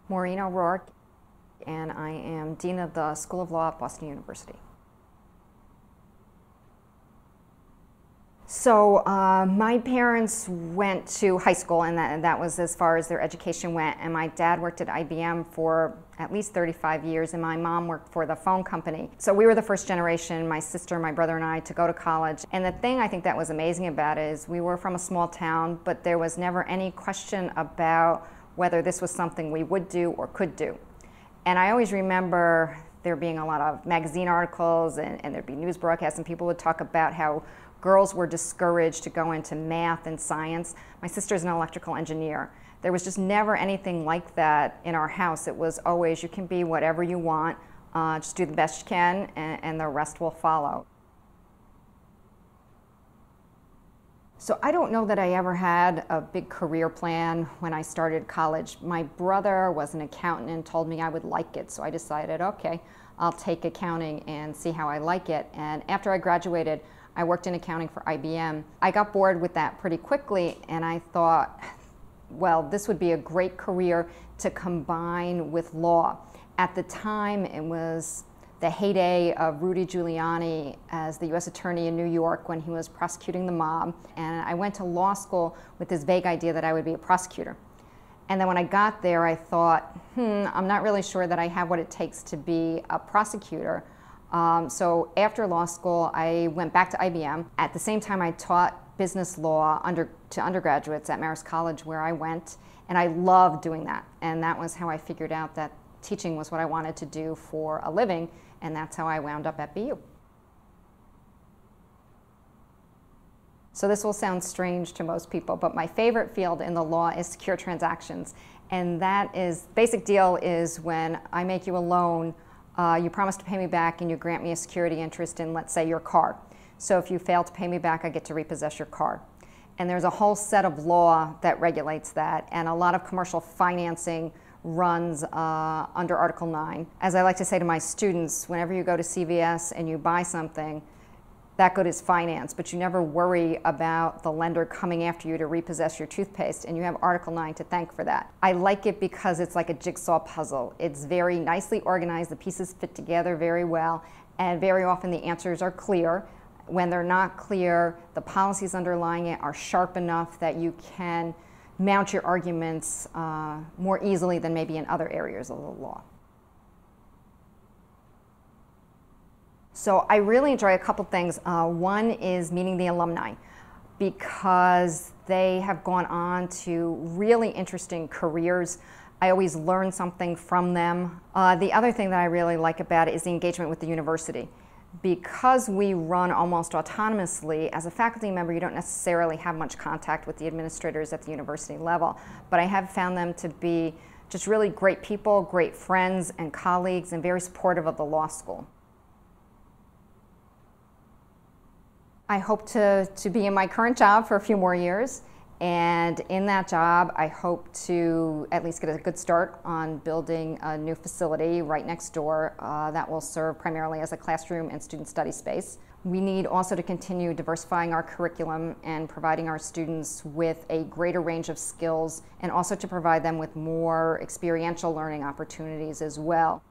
Maureen O'Rourke, and I am Dean of the School of Law at Boston University. So my parents went to high school, and that was as far as their education went. And my dad worked at IBM for at least 35 years, and my mom worked for the phone company. So we were the first generation, my sister, my brother, and I, to go to college. And the thing I think that was amazing about it is we were from a small town, but there was never any question about whether this was something we would do or could do. And I always remember there being a lot of magazine articles and there'd be news broadcasts, and people would talk about how girls were discouraged to go into math and science. My sister's an electrical engineer. There was just never anything like that in our house. It was always, you can be whatever you want, just do the best you can, and the rest will follow. So I don't know that I ever had a big career plan when I started college. My brother was an accountant and told me I would like it, so I decided, okay, I'll take accounting and see how I like it. And after I graduated, I worked in accounting for IBM. I got bored with that pretty quickly, and I thought, well, this would be a great career to combine with law. At the time, it was the heyday of Rudy Giuliani as the U.S. Attorney in New York when he was prosecuting the mob. And I went to law school with this vague idea that I would be a prosecutor. And then when I got there, I thought, I'm not really sure that I have what it takes to be a prosecutor. So after law school, I went back to IBM. At the same time, I taught business law to undergraduates at Marist College, where I went, and I loved doing that. And that was how I figured out that teaching was what I wanted to do for a living, and that's how I wound up at BU. So this will sound strange to most people, but my favorite field in the law is secure transactions. And that is, basic deal is when I make you a loan, you promise to pay me back and you grant me a security interest in, let's say, your car. So if you fail to pay me back, I get to repossess your car. And there's a whole set of law that regulates that, and a lot of commercial financing runs under Article 9. As I like to say to my students, whenever you go to CVS and you buy something, that good is finance, but you never worry about the lender coming after you to repossess your toothpaste, and you have Article 9 to thank for that. I like it because it's like a jigsaw puzzle. It's very nicely organized, the pieces fit together very well, and very often the answers are clear. When they're not clear, the policies underlying it are sharp enough that you can mount your arguments more easily than maybe in other areas of the law. So I really enjoy a couple things. One is meeting the alumni, because they have gone on to really interesting careers. I always learn something from them. The other thing that I really like about it is the engagement with the university. Because we run almost autonomously, as a faculty member, you don't necessarily have much contact with the administrators at the university level, but I have found them to be just really great people, great friends and colleagues, and very supportive of the law school. I hope to be in my current job for a few more years, and in that job I hope to at least get a good start on building a new facility right next door that will serve primarily as a classroom and student study space. We need also to continue diversifying our curriculum and providing our students with a greater range of skills, and also to provide them with more experiential learning opportunities as well.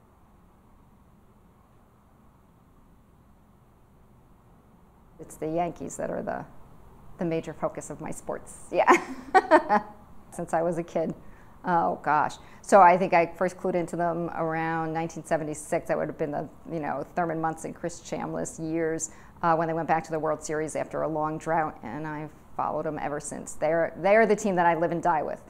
It's the Yankees that are the major focus of my sports, yeah. Since I was a kid. Oh gosh. So I think I first clued into them around 1976. That would have been the, Thurman Munson, Chris Chambliss years when they went back to the World Series after a long drought, and I've followed them ever since. They're the team that I live and die with.